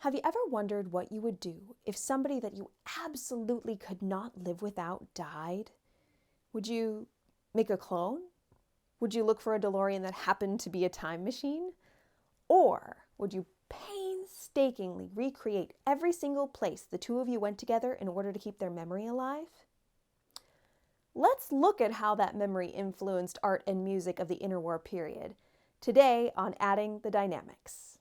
Have you ever wondered what you would do if somebody that you absolutely could not live without died? Would you make a clone? Would you look for a DeLorean that happened to be a time machine? Or would you painstakingly recreate every single place the two of you went together in order to keep their memory alive? Let's look at how that memory influenced art and music of the interwar period, today on Adding the Dynamics.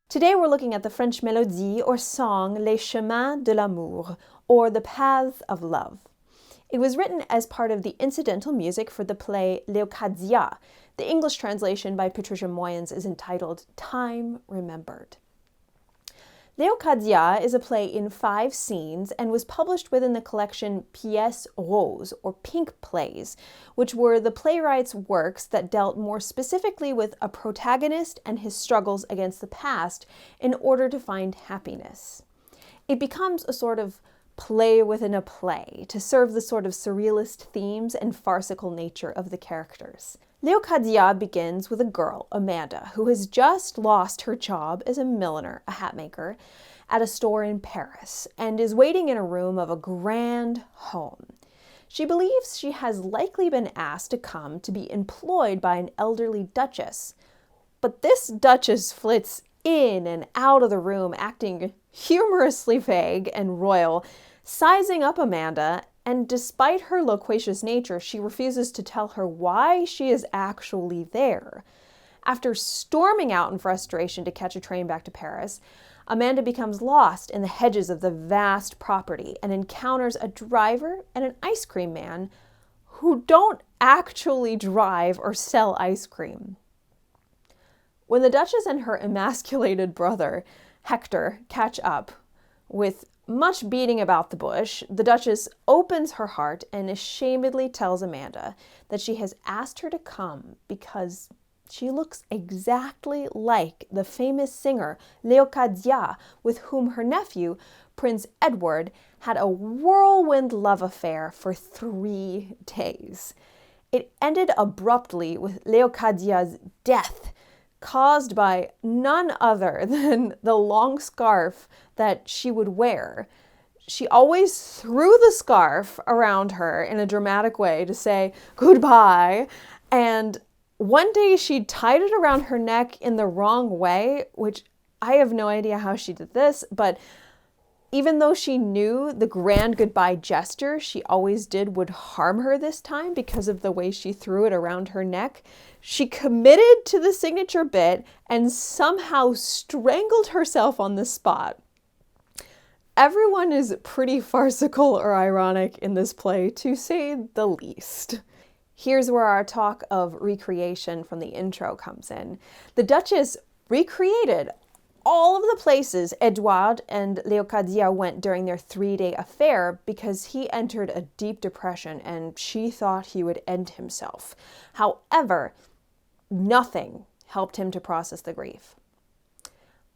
Today we're looking at the French mélodie or song Les chemins de l'amour, or the paths of love. It was written as part of the incidental music for the play Léocadia. The English translation by Patricia Moyens is entitled Time Remembered. Léocadia is a play in 5 scenes and was published within the collection Pièces Roses, or Pink Plays, which were the playwright's works that dealt more specifically with a protagonist and his struggles against the past in order to find happiness. It becomes a sort of play within a play to serve the sort of surrealist themes and farcical nature of the characters. Léocadia begins with a girl, Amanda, who has just lost her job as a milliner, a hat maker, at a store in Paris, and is waiting in a room of a grand home. She believes she has likely been asked to come to be employed by an elderly duchess, but this duchess flits in and out of the room, acting humorously vague and royal, sizing up Amanda, and despite her loquacious nature, she refuses to tell her why she is actually there. After storming out in frustration to catch a train back to Paris, Amanda becomes lost in the hedges of the vast property and encounters a driver and an ice cream man who don't actually drive or sell ice cream. When the Duchess and her emasculated brother, Hector, catch up, with much beating about the bush, the Duchess opens her heart and ashamedly tells Amanda that she has asked her to come because she looks exactly like the famous singer Léocadia, with whom her nephew, Prince Edward, had a whirlwind love affair for 3 days. It ended abruptly with Léocadia's death, caused by none other than the long scarf that she would wear. She always threw the scarf around her in a dramatic way to say goodbye, and one day she tied it around her neck in the wrong way, which I have no idea how she did this, but even though she knew the grand goodbye gesture she always did would harm her this time because of the way she threw it around her neck, she committed to the signature bit and somehow strangled herself on the spot. Everyone is pretty farcical or ironic in this play, to say the least. Here's where our talk of recreation from the intro comes in. The Duchess recreated all of the places Edouard and Léocadia went during their 3-day affair because he entered a deep depression and she thought he would end himself. However, nothing helped him to process the grief.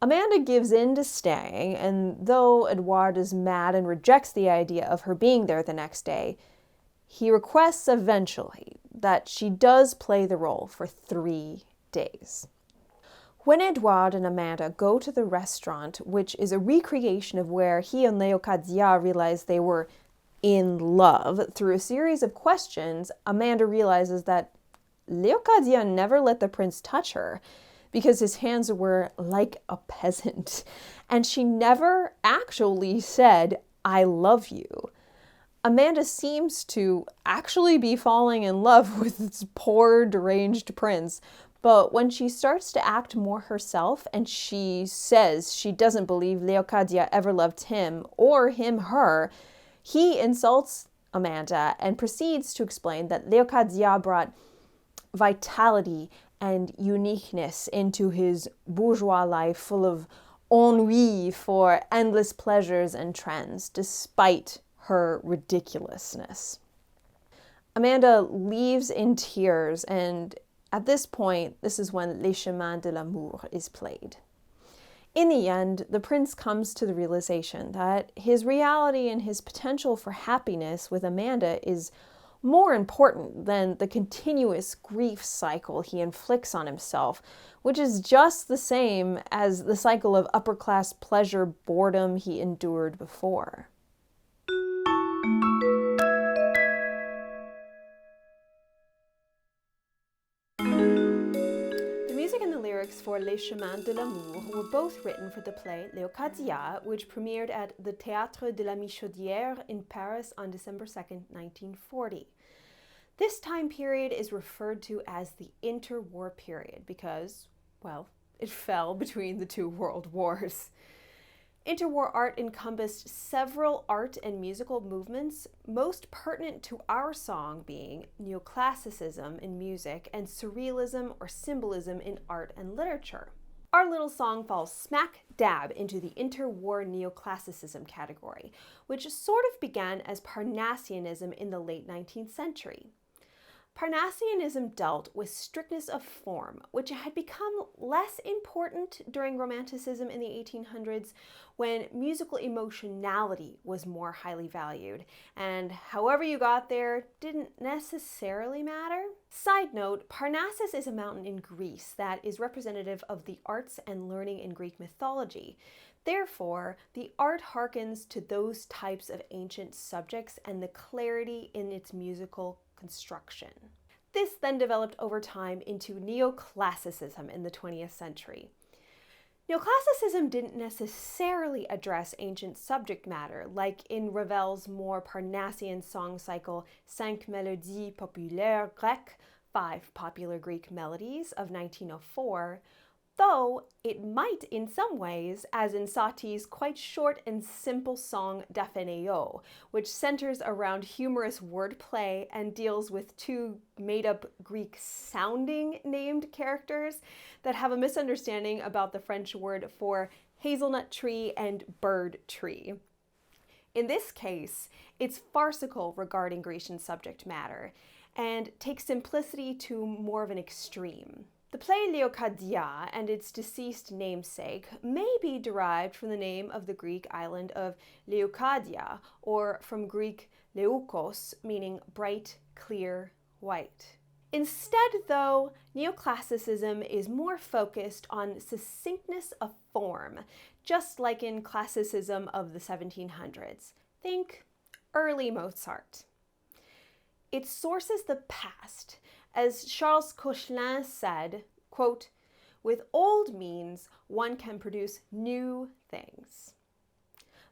Amanda gives in to stay, and though Edouard is mad and rejects the idea of her being there the next day, he requests eventually that she does play the role for 3 days. When Edouard and Amanda go to the restaurant, which is a recreation of where he and Léocadia realized they were in love, through a series of questions, Amanda realizes that Léocadia never let the prince touch her because his hands were like a peasant, and she never actually said, "I love you." Amanda seems to actually be falling in love with this poor, deranged prince, but when she starts to act more herself and she says she doesn't believe Léocadia ever loved him or him her, he insults Amanda and proceeds to explain that Léocadia brought vitality and uniqueness into his bourgeois life full of ennui for endless pleasures and trends, despite her ridiculousness. Amanda leaves in tears, and at this point, this is when Les Chemins de l'Amour is played. In the end, the prince comes to the realization that his reality and his potential for happiness with Amanda is more important than the continuous grief cycle he inflicts on himself, which is just the same as the cycle of upper-class pleasure boredom he endured before. The music and the lyrics for Les Chemins de l'Amour were both written for the play Léocadia, which premiered at the Théâtre de la Michaudière in Paris on December 2nd, 1940. This time period is referred to as the interwar period because, well, it fell between the two world wars. Interwar art encompassed several art and musical movements, most pertinent to our song being neoclassicism in music and surrealism or symbolism in art and literature. Our little song falls smack dab into the interwar neoclassicism category, which sort of began as Parnassianism in the late 19th century. Parnassianism dealt with strictness of form, which had become less important during Romanticism in the 1800s when musical emotionality was more highly valued, and however you got there didn't necessarily matter. Side note, Parnassus is a mountain in Greece that is representative of the arts and learning in Greek mythology. Therefore, the art harkens to those types of ancient subjects and the clarity in its musical construction. This then developed over time into neoclassicism in the 20th century. Neoclassicism didn't necessarily address ancient subject matter, like in Ravel's more Parnassian song cycle Cinq Mélodies Populaires Grecques, 5 Popular Greek Melodies of 1904, though it might in some ways, as in Satie's quite short and simple song Daphénéo, which centers around humorous wordplay and deals with 2 made-up Greek-sounding named characters that have a misunderstanding about the French word for hazelnut tree and bird tree. In this case, it's farcical regarding Grecian subject matter and takes simplicity to more of an extreme. The play Léocadia and its deceased namesake may be derived from the name of the Greek island of Leucadia, or from Greek leukos, meaning bright, clear, white. Instead, though, neoclassicism is more focused on succinctness of form, just like in classicism of the 1700s. Think early Mozart. It sources the past. As Charles Koechlin said, quote, "With old means, one can produce new things."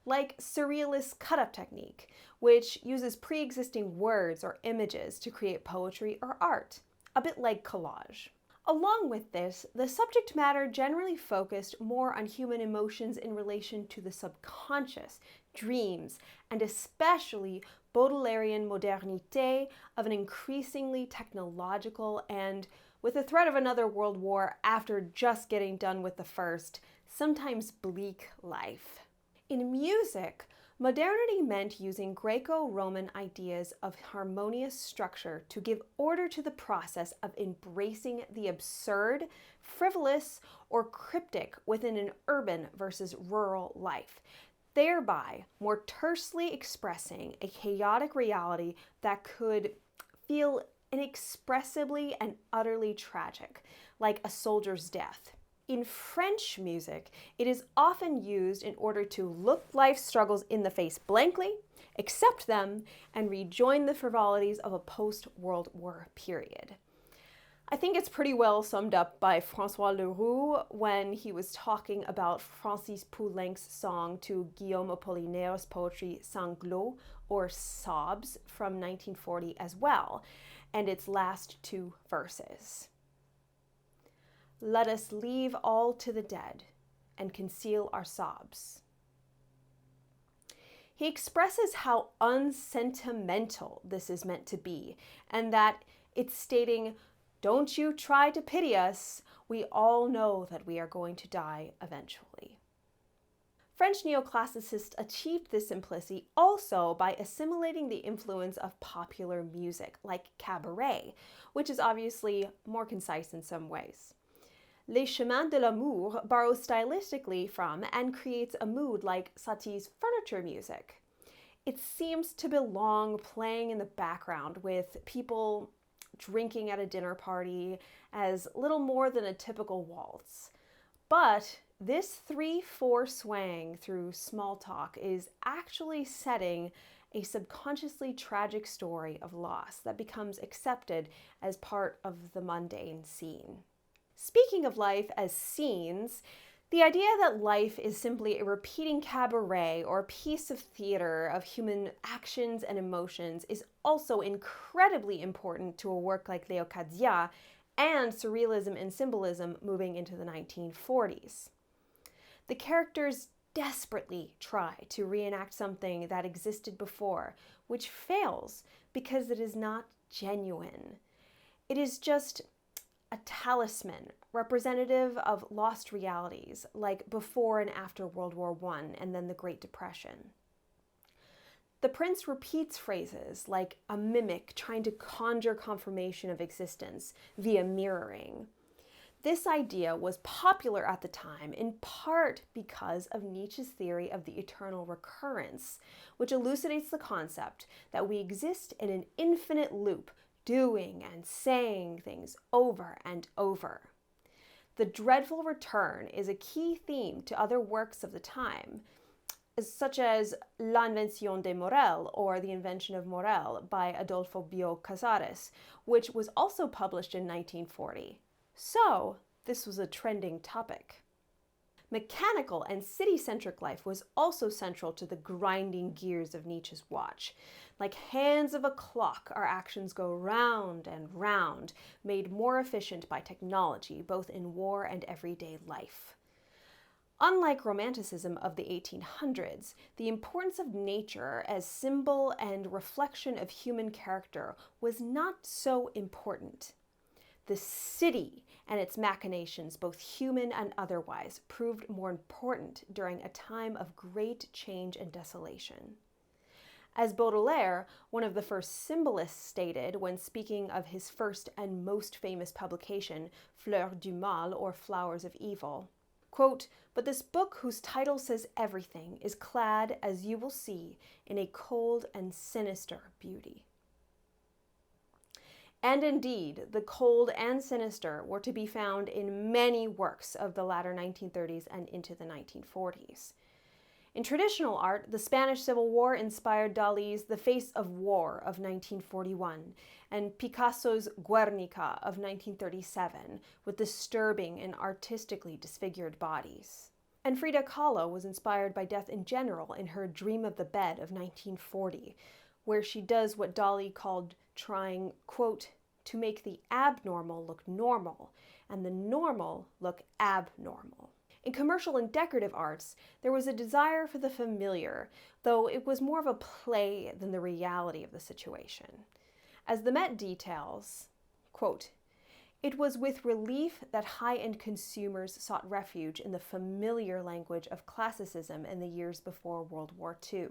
Like surrealist cut-up technique, which uses pre-existing words or images to create poetry or art, a bit like collage. Along with this, the subject matter generally focused more on human emotions in relation to the subconscious, dreams, and especially Baudelarian modernité of an increasingly technological and, with the threat of another world war after just getting done with the first, sometimes bleak life. In music, modernity meant using Greco-Roman ideas of harmonious structure to give order to the process of embracing the absurd, frivolous, or cryptic within an urban versus rural life, thereby more tersely expressing a chaotic reality that could feel inexpressibly and utterly tragic, like a soldier's death. In French music, it is often used in order to look life's struggles in the face blankly, accept them, and rejoin the frivolities of a post-World War period. I think it's pretty well summed up by François Leroux when he was talking about Francis Poulenc's song to Guillaume Apollinaire's poetry Sanglots, or Sobs, from 1940 as well, and its last 2 verses. "Let us leave all to the dead and conceal our sobs." He expresses how unsentimental this is meant to be, and that it's stating, "Don't you try to pity us. We all know that we are going to die eventually." French neoclassicists achieved this simplicity also by assimilating the influence of popular music, like cabaret, which is obviously more concise in some ways. Les chemins de l'amour borrows stylistically from and creates a mood like Satie's furniture music. It seems to belong playing in the background with people drinking at a dinner party as little more than a typical waltz. But this 3/4 swang through small talk is actually setting a subconsciously tragic story of loss that becomes accepted as part of the mundane scene. Speaking of life as scenes, the idea that life is simply a repeating cabaret or a piece of theater of human actions and emotions is also incredibly important to a work like Léocadia and surrealism and symbolism moving into the 1940s. The characters desperately try to reenact something that existed before, which fails because it is not genuine. It is just a talisman representative of lost realities, like before and after World War I and then the Great Depression. The prince repeats phrases like a mimic trying to conjure confirmation of existence via mirroring. This idea was popular at the time in part because of Nietzsche's theory of the eternal recurrence, which elucidates the concept that we exist in an infinite loop, doing and saying things over and over. The dreadful return is a key theme to other works of the time, such as L'Invention de Morel, or The Invention of Morel by Adolfo Bioy Casares, which was also published in 1940. So, this was a trending topic. Mechanical and city-centric life was also central to the grinding gears of Nietzsche's watch. Like hands of a clock, our actions go round and round, made more efficient by technology, both in war and everyday life. Unlike Romanticism of the 1800s, the importance of nature as symbol and reflection of human character was not so important. The city and its machinations, both human and otherwise, proved more important during a time of great change and desolation. As Baudelaire, one of the first symbolists, stated when speaking of his first and most famous publication, Fleurs du Mal, or Flowers of Evil, quote, "But this book, whose title says everything, is clad, as you will see, in a cold and sinister beauty." And indeed, the cold and sinister were to be found in many works of the latter 1930s and into the 1940s. In traditional art, the Spanish Civil War inspired Dali's The Face of War of 1941 and Picasso's Guernica of 1937, with disturbing and artistically disfigured bodies. And Frida Kahlo was inspired by death in general in her Dream of the Bed of 1940, where she does what Dali called trying, quote, to make the abnormal look normal and the normal look abnormal. In commercial and decorative arts, there was a desire for the familiar, though it was more of a play than the reality of the situation. As the Met details, quote, "It was with relief that high-end consumers sought refuge in the familiar language of classicism in the years before World War II.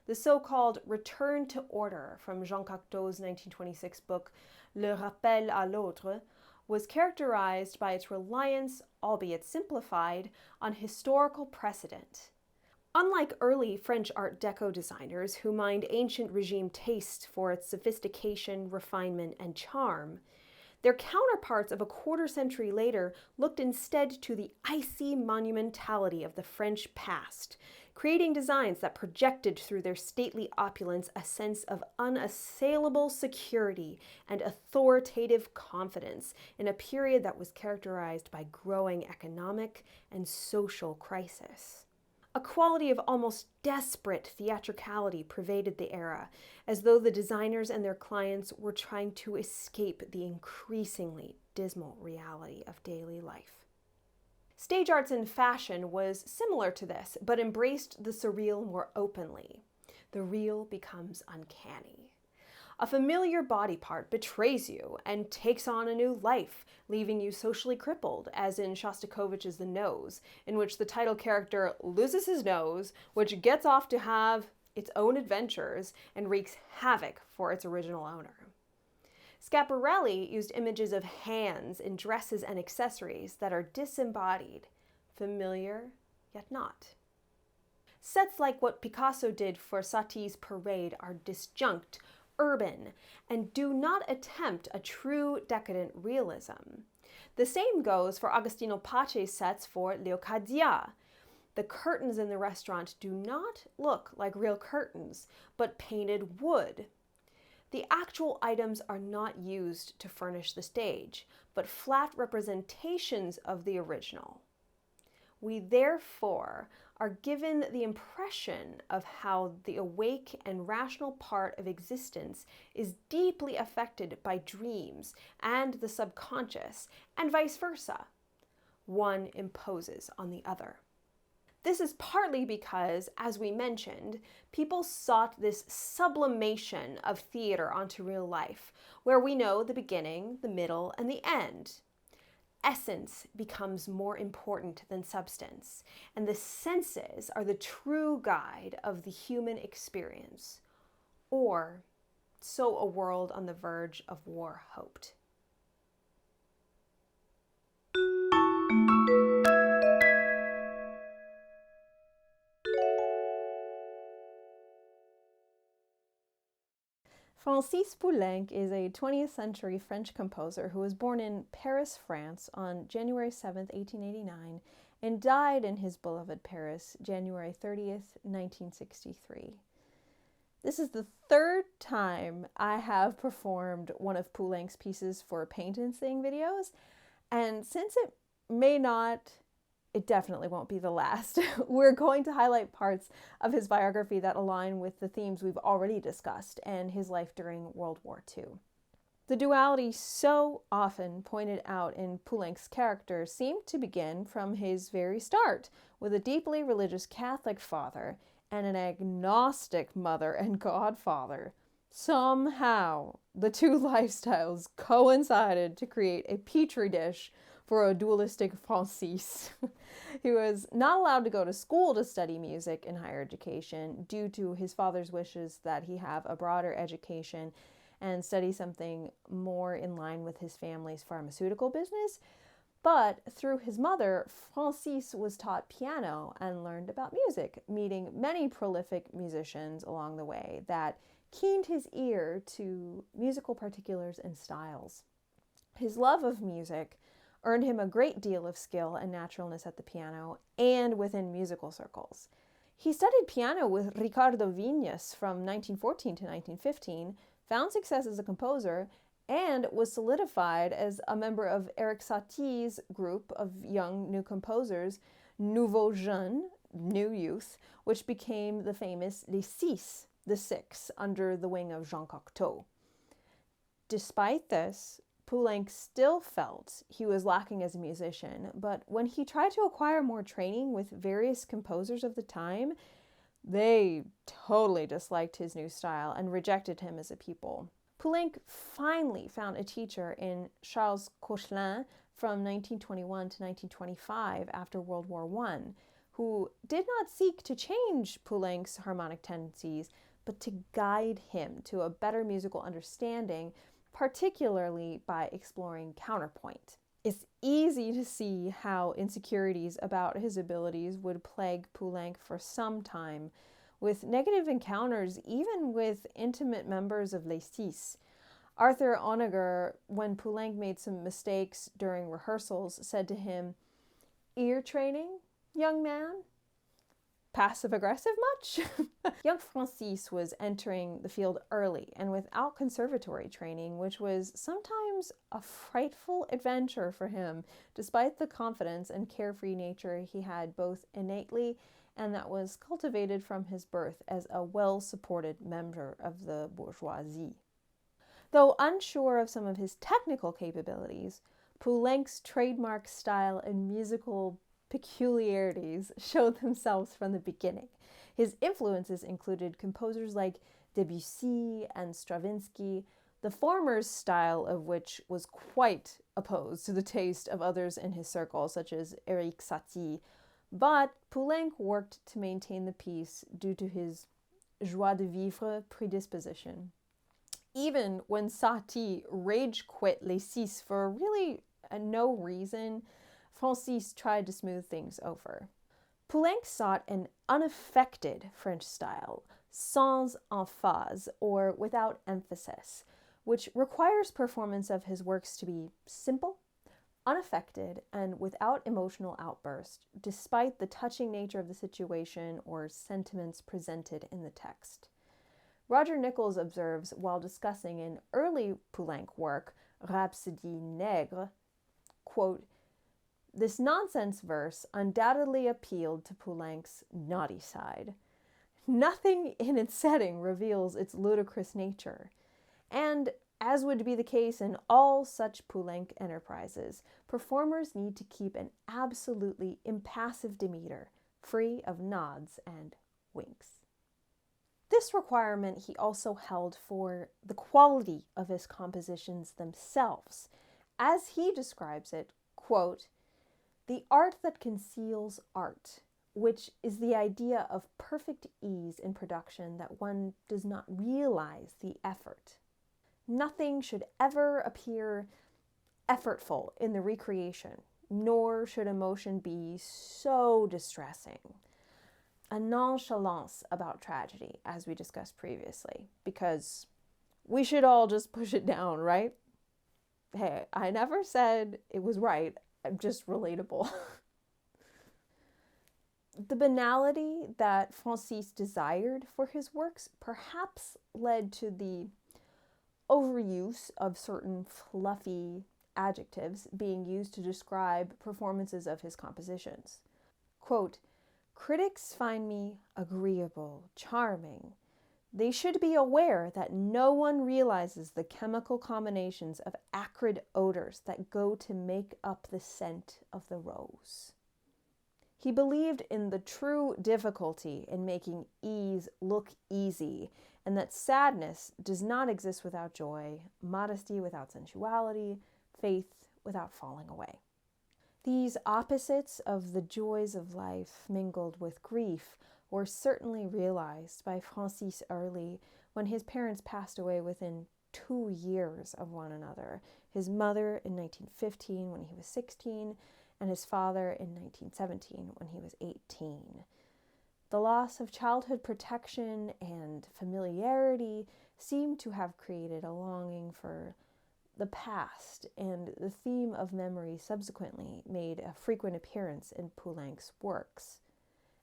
The so-called return to order from Jean Cocteau's 1926 book Le Rappel à l'Autre was characterized by its reliance, albeit simplified, on historical precedent. Unlike early French Art Deco designers who mined ancient regime taste for its sophistication, refinement, and charm, their counterparts of a quarter century later looked instead to the icy monumentality of the French past, creating designs that projected through their stately opulence a sense of unassailable security and authoritative confidence in a period that was characterized by growing economic and social crisis. A quality of almost desperate theatricality pervaded the era, as though the designers and their clients were trying to escape the increasingly dismal reality of daily life. Stage arts and fashion was similar to this, but embraced the surreal more openly. The real becomes uncanny. A familiar body part betrays you and takes on a new life, leaving you socially crippled, as in Shostakovich's The Nose, in which the title character loses his nose, which gets off to have its own adventures and wreaks havoc for its original owner. Schiaparelli used images of hands in dresses and accessories that are disembodied, familiar yet not. Sets like what Picasso did for Satie's Parade are disjunct, urban, and do not attempt a true decadent realism. The same goes for Agostino Pace's sets for Leocadia. The curtains in the restaurant do not look like real curtains, but painted wood. The actual items are not used to furnish the stage, but flat representations of the original. We therefore are given the impression of how the awake and rational part of existence is deeply affected by dreams and the subconscious, and vice versa. One imposes on the other. This is partly because, as we mentioned, people sought this sublimation of theater onto real life, where we know the beginning, the middle, and the end. Essence becomes more important than substance, and the senses are the true guide of the human experience. Or, so a world on the verge of war hoped. Francis Poulenc is a 20th century French composer who was born in Paris, France on January 7, 1889, and died in his beloved Paris, January 30th, 1963. This is the third time I have performed one of Poulenc's pieces for Paint and Sing videos, and since it definitely won't be the last. We're going to highlight parts of his biography that align with the themes we've already discussed and his life during World War II. The duality so often pointed out in Poulenc's character seemed to begin from his very start, with a deeply religious Catholic father and an agnostic mother and godfather. Somehow, the two lifestyles coincided to create a petri dish for a dualistic Francis. He was not allowed to go to school to study music in higher education due to his father's wishes that he have a broader education and study something more in line with his family's pharmaceutical business. But through his mother, Francis was taught piano and learned about music, meeting many prolific musicians along the way that keened his ear to musical particulars and styles. His love of music earned him a great deal of skill and naturalness at the piano and within musical circles. He studied piano with Ricardo Viñas from 1914 to 1915, found success as a composer, and was solidified as a member of Erik Satie's group of young new composers, Nouveaux Jeunes, New Youth, which became the famous Les Six, the Six, under the wing of Jean Cocteau. Despite this, Poulenc still felt he was lacking as a musician, but when he tried to acquire more training with various composers of the time, they totally disliked his new style and rejected him as a pupil. Poulenc finally found a teacher in Charles Koechlin from 1921 to 1925 after World War I, who did not seek to change Poulenc's harmonic tendencies, but to guide him to a better musical understanding, particularly by exploring counterpoint. It's easy to see how insecurities about his abilities would plague Poulenc for some time, with negative encounters even with intimate members of Les Six. Arthur Honegger, when Poulenc made some mistakes during rehearsals, said to him, "Ear training, young man? Passive-aggressive much?" Young Francis was entering the field early and without conservatory training, which was sometimes a frightful adventure for him, despite the confidence and carefree nature he had both innately and that was cultivated from his birth as a well-supported member of the bourgeoisie. Though unsure of some of his technical capabilities, Poulenc's trademark style and musical peculiarities showed themselves from the beginning. His influences included composers like Debussy and Stravinsky, the former's style of which was quite opposed to the taste of others in his circle, such as Erik Satie, but Poulenc worked to maintain the peace due to his joie de vivre predisposition. Even when Satie rage quit Les Six for really no reason, Francis tried to smooth things over. Poulenc sought an unaffected French style, sans emphase, or without emphasis, which requires performance of his works to be simple, unaffected, and without emotional outburst, despite the touching nature of the situation or sentiments presented in the text. Roger Nichols observes, while discussing an early Poulenc work, Rhapsodie Nègre, quote, "This nonsense verse undoubtedly appealed to Poulenc's naughty side. Nothing in its setting reveals its ludicrous nature. And, as would be the case in all such Poulenc enterprises, performers need to keep an absolutely impassive demeanor, free of nods and winks." This requirement he also held for the quality of his compositions themselves. As he describes it, quote, "The art that conceals art, which is the idea of perfect ease in production that one does not realize the effort. Nothing should ever appear effortful in the recreation, nor should emotion be so distressing. A nonchalance about tragedy, as we discussed previously, because we should all just push it down, right? Hey, I never said it was right. I'm just relatable." The banality that Francis desired for his works perhaps led to the overuse of certain fluffy adjectives being used to describe performances of his compositions. Quote, "Critics find me agreeable, charming. They should be aware that no one realizes the chemical combinations of acrid odors that go to make up the scent of the rose." He believed in the true difficulty in making ease look easy, and that sadness does not exist without joy, modesty without sensuality, faith without falling away. These opposites of the joys of life mingled with grief were certainly realized by Francis early when his parents passed away within 2 years of one another. His mother in 1915 when he was 16, and his father in 1917 when he was 18. The loss of childhood protection and familiarity seemed to have created a longing for the past, and the theme of memory subsequently made a frequent appearance in Poulenc's works.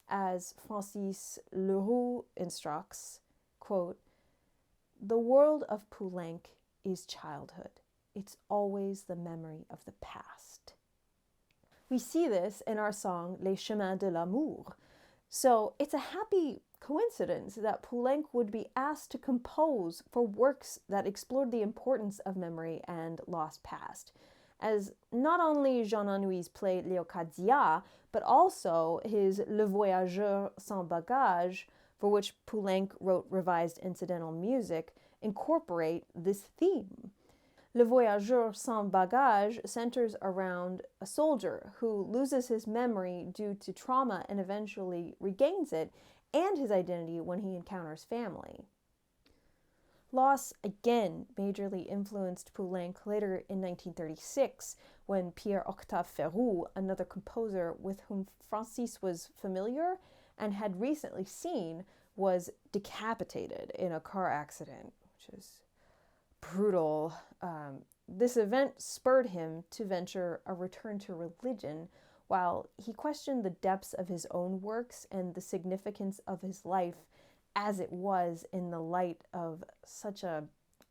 As Francis Leroux instructs, quote, "The world of Poulenc is childhood. It's always the memory of the past." We see this in our song Les Chemins de l'Amour. So it's a happy coincidence that Poulenc would be asked to compose for works that explored the importance of memory and lost past, as not only Jean Anouilh's play Léocadia, but also his Le Voyageur sans bagage, for which Poulenc wrote revised incidental music, incorporate this theme. Le Voyageur sans bagage centers around a soldier who loses his memory due to trauma and eventually regains it, and his identity when he encounters family. Loss again majorly influenced Poulenc later in 1936, when Pierre-Octave Ferrou, another composer with whom Francis was familiar and had recently seen, was decapitated in a car accident, which is brutal. This event spurred him to venture a return to religion, while he questioned the depths of his own works and the significance of his life as it was in the light of such a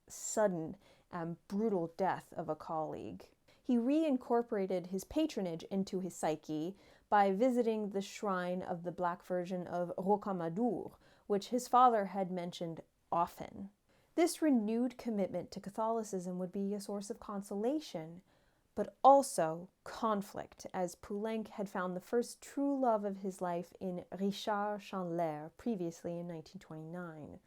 sudden and brutal death of a colleague. He reincorporated his patronage into his psyche by visiting the shrine of the Black version of Rocamadour, which his father had mentioned often. This renewed commitment to Catholicism would be a source of consolation, but also conflict, as Poulenc had found the first true love of his life in Richard Chandler, previously in 1929.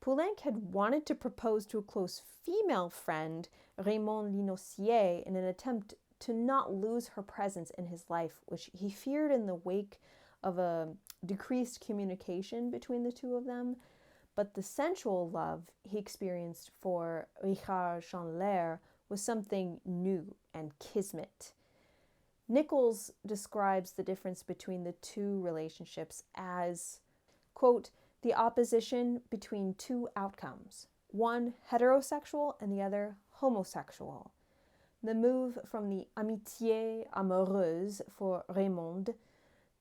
Poulenc had wanted to propose to a close female friend, Raymond Linossier, in an attempt to not lose her presence in his life, which he feared in the wake of a decreased communication between the two of them. But the sensual love he experienced for Richard Chandler was something new and kismet. Nichols describes the difference between the two relationships as, quote, the opposition between two outcomes, one heterosexual and the other homosexual. The move from the amitié amoureuse for Raymond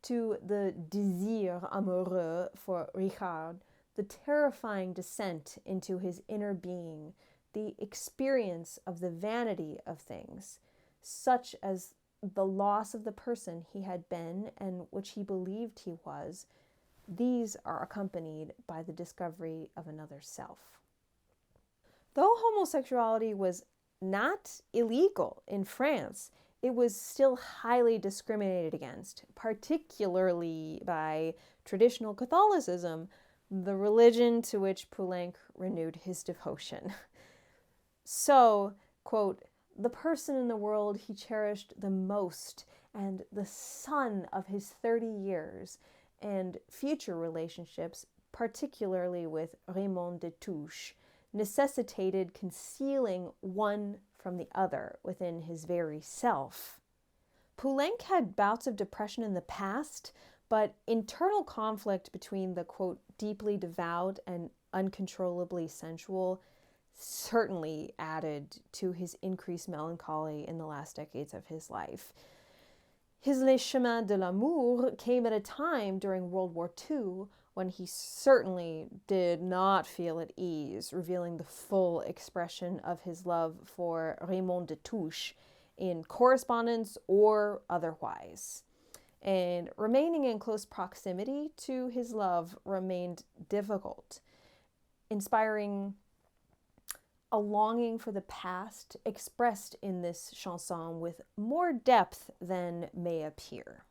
to the désir amoureux for Richard, the terrifying descent into his inner being, the experience of the vanity of things, such as the loss of the person he had been and which he believed he was, these are accompanied by the discovery of another self. Though homosexuality was not illegal in France, it was still highly discriminated against, particularly by traditional Catholicism, the religion to which Poulenc renewed his devotion. So, quote, the person in the world he cherished the most and the son of his 30 years and future relationships, particularly with Raymond de Touche, necessitated concealing one from the other within his very self. Poulenc had bouts of depression in the past, but internal conflict between the, quote, deeply devout and uncontrollably sensual certainly added to his increased melancholy in the last decades of his life. His Les Chemins de l'Amour came at a time during World War II when he certainly did not feel at ease, revealing the full expression of his love for Raymond de Touche in correspondence or otherwise. And remaining in close proximity to his love remained difficult, inspiring a longing for the past expressed in this chanson with more depth than may appear.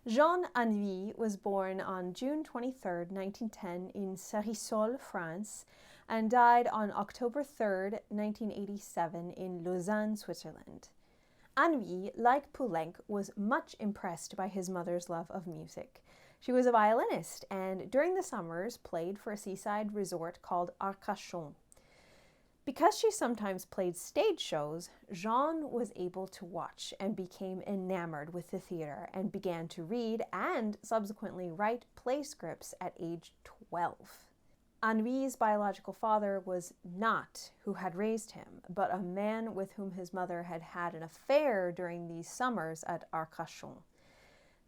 Jean Anouilh was born on June 23, 1910 in Cerisol, France, and died on October 3, 1987 in Lausanne, Switzerland. Anouilh, like Poulenc, was much impressed by his mother's love of music. She was a violinist and during the summers played for a seaside resort called Arcachon. Because she sometimes played stage shows, Jean was able to watch and became enamored with the theater and began to read and subsequently write play scripts at age 12. Anouilh's biological father was not who had raised him, but a man with whom his mother had had an affair during these summers at Arcachon.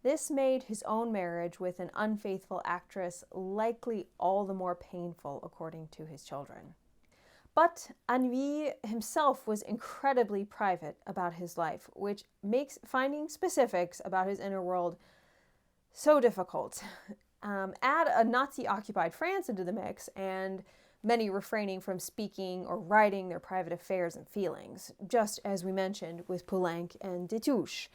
This made his own marriage with an unfaithful actress likely all the more painful, according to his children. But Anouilh himself was incredibly private about his life, which makes finding specifics about his inner world so difficult. Add a Nazi-occupied France into the mix, and many refraining from speaking or writing their private affairs and feelings, just as we mentioned with Poulenc and de Touche.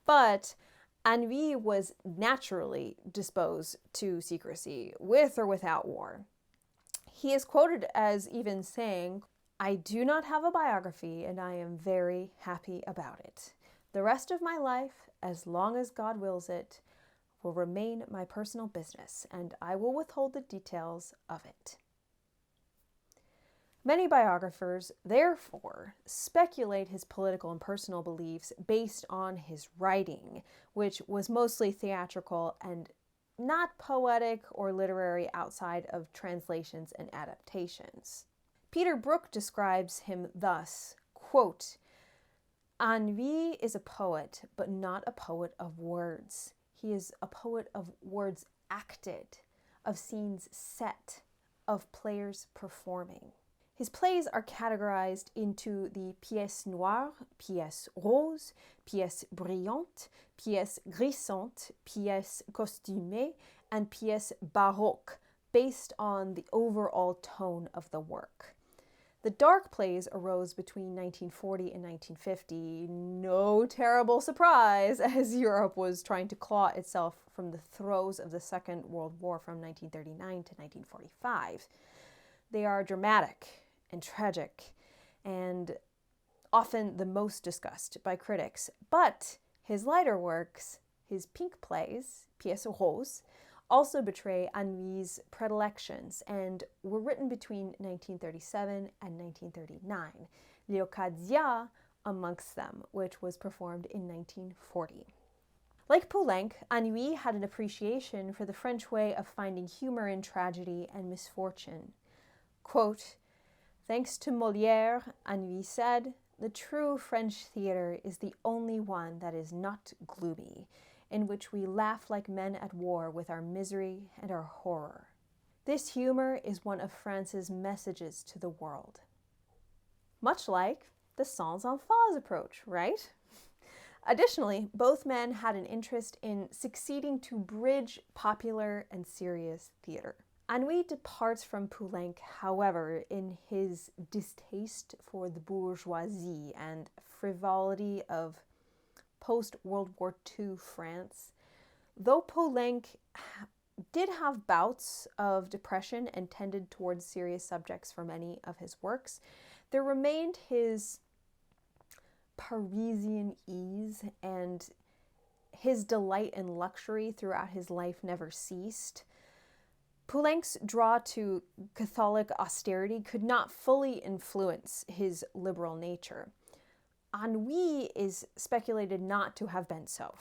But Anouilh was naturally disposed to secrecy, with or without war. He is quoted as even saying, "I do not have a biography and I am very happy about it. The rest of my life, as long as God wills it, will remain my personal business, and I will withhold the details of it." Many biographers, therefore, speculate his political and personal beliefs based on his writing, which was mostly theatrical and not poetic or literary outside of translations and adaptations. Peter Brook describes him thus, quote, "Anouilh is a poet, but not a poet of words. He is a poet of words acted, of scenes set, of players performing." His plays are categorized into the pièce noire, pièce rose, pièce brillante, pièce grisante, pièce costumée, and pièce baroque, based on the overall tone of the work. The dark plays arose between 1940 and 1950. No terrible surprise, as Europe was trying to claw itself from the throes of the Second World War from 1939 to 1945. They are dramatic and tragic, and often the most discussed by critics. But his lighter works, his pink plays, pièces roses, also betray Anouilh's predilections and were written between 1937 and 1939, Léocadia amongst them, which was performed in 1940. Like Poulenc, Anouilh had an appreciation for the French way of finding humor in tragedy and misfortune. Quote, "Thanks to Molière," Anouilh said, "the true French theatre is the only one that is not gloomy, in which we laugh like men at war with our misery and our horror. This humor is one of France's messages to the world." Much like the sans-enfants approach, right? Additionally, both men had an interest in succeeding to bridge popular and serious theater. Anouilh departs from Poulenc, however, in his distaste for the bourgeoisie and frivolity of post-World War II France. Though Poulenc did have bouts of depression and tended towards serious subjects for many of his works, there remained his Parisian ease, and his delight in luxury throughout his life never ceased. Poulenc's draw to Catholic austerity could not fully influence his liberal nature. Anouilh is speculated not to have been so.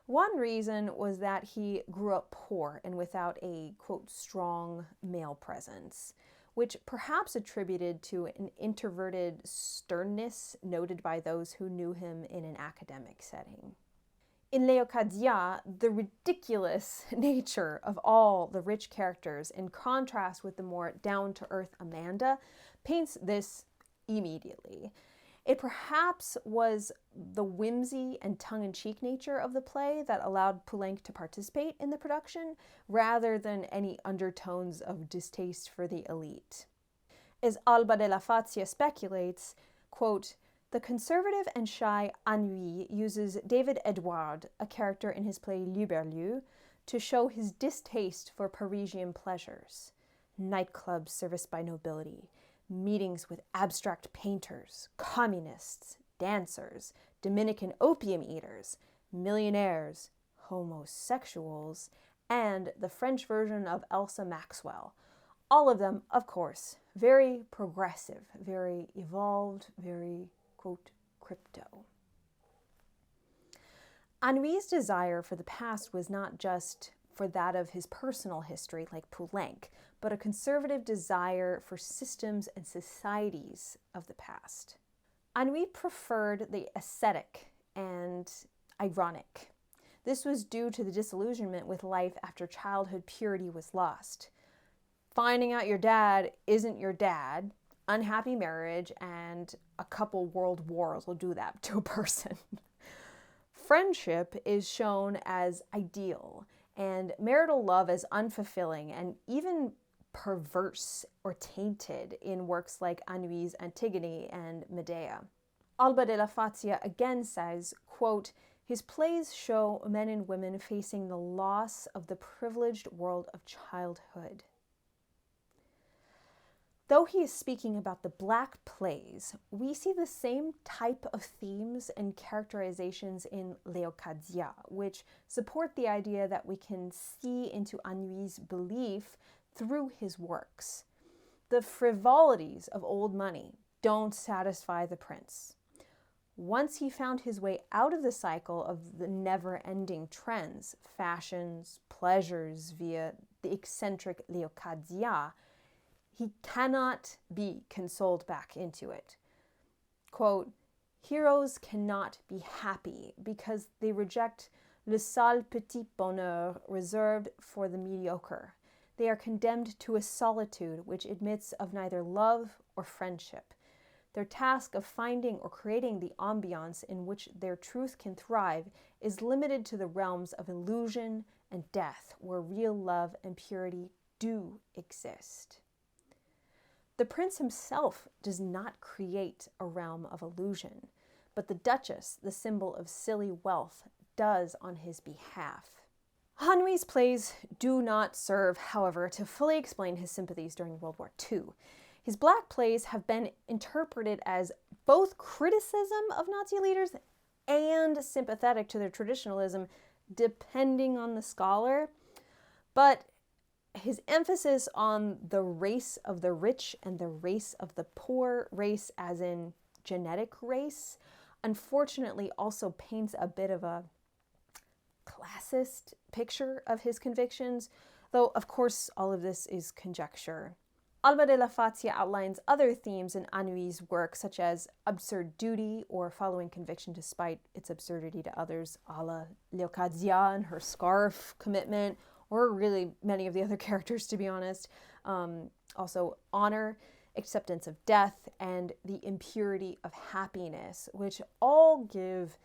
One reason was that he grew up poor and without a, quote, strong male presence, which perhaps attributed to an introverted sternness noted by those who knew him in an academic setting. In Léocadia, the ridiculous nature of all the rich characters, in contrast with the more down-to-earth Amanda, paints this immediately. It perhaps was the whimsy and tongue-in-cheek nature of the play that allowed Poulenc to participate in the production, rather than any undertones of distaste for the elite. As Alba de la Fazia speculates, quote, "The conservative and shy Anouilh uses David Edouard, a character in his play L'Huberlieu, to show his distaste for Parisian pleasures. Nightclubs serviced by nobility, meetings with abstract painters, communists, dancers, Dominican opium eaters, millionaires, homosexuals, and the French version of Elsa Maxwell. All of them, of course, very progressive, very evolved, very, quote, crypto." Anouilh's desire for the past was not just for that of his personal history like Poulenc, but a conservative desire for systems and societies of the past. Anouilh preferred the ascetic and ironic. This was due to the disillusionment with life after childhood purity was lost. Finding out your dad isn't your dad, unhappy marriage, and a couple world wars will do that to a person. Friendship is shown as ideal, and marital love as unfulfilling and even perverse or tainted in works like Anouilh's Antigone and Medea. Alba de la Fazia again says, quote, "His plays show men and women facing the loss of the privileged world of childhood." Though he is speaking about the Black plays, we see the same type of themes and characterizations in Léocadia, which support the idea that we can see into Anouilh's belief through his works. The frivolities of old money don't satisfy the prince. Once he found his way out of the cycle of the never-ending trends, fashions, pleasures via the eccentric Léocadia, he cannot be consoled back into it. Quote, "Heroes cannot be happy because they reject le sale petit bonheur reserved for the mediocre. They are condemned to a solitude which admits of neither love or friendship. Their task of finding or creating the ambiance in which their truth can thrive is limited to the realms of illusion and death, where real love and purity do exist." The prince himself does not create a realm of illusion, but the Duchess, the symbol of silly wealth, does on his behalf. Anouilh's plays do not serve, however, to fully explain his sympathies during World War II. His Black plays have been interpreted as both criticism of Nazi leaders and sympathetic to their traditionalism, depending on the scholar. But his emphasis on the race of the rich and the race of the poor, race as in genetic race, unfortunately also paints a bit of a classist picture of his convictions, though of course all of this is conjecture. Alba de la Fazia outlines other themes in Anouilh's work, such as absurd duty or following conviction despite its absurdity to others, a la Leocadia and her scarf commitment, or really many of the other characters, to be honest. Also honor, acceptance of death, and the impurity of happiness, which all give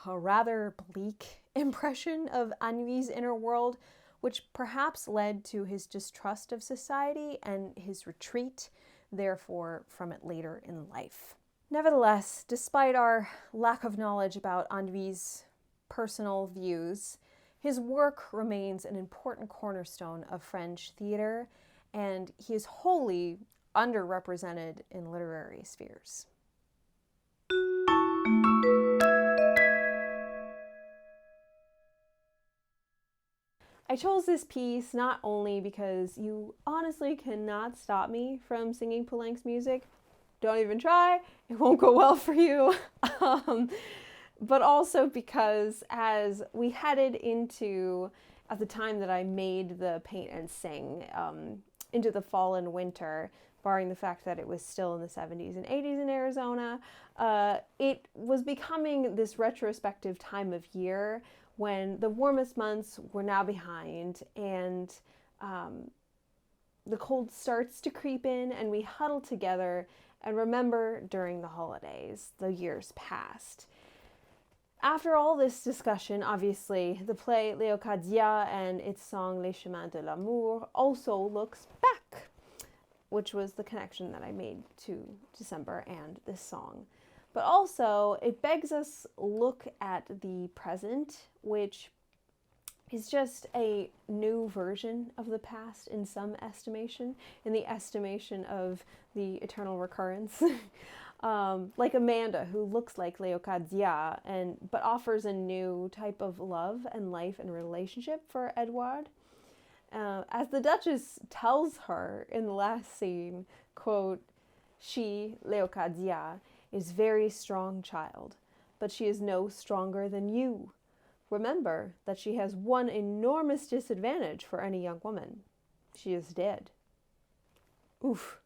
a rather bleak impression of Anouilh's inner world, which perhaps led to his distrust of society and his retreat, therefore, from it later in life. Nevertheless, despite our lack of knowledge about Anouilh's personal views, his work remains an important cornerstone of French theater, and he is wholly underrepresented in literary spheres. I chose this piece not only because you honestly cannot stop me from singing Poulenc's music. Don't even try, it won't go well for you. But also because as we headed into, at the time that I made the Paint and Sing, into the fall and winter, barring the fact that it was still in the 70s and 80s in Arizona, it was becoming this retrospective time of year when the warmest months were now behind and the cold starts to creep in and we huddle together and remember during the holidays, the years past. After all this discussion, obviously, the play Leocadia and its song Les Chemins de l'Amour also looks back, which was the connection that I made to December and this song. But also, it begs us look at the present, which is just a new version of the past in some estimation, in the estimation of the eternal recurrence. Like Amanda, who looks like Leocadia, but offers a new type of love and life and relationship for Edouard. As the Duchess tells her in the last scene, quote, "She, Leocadia, is very strong child, but she is no stronger than you. Remember that she has one enormous disadvantage for any young woman. She is dead." Oof,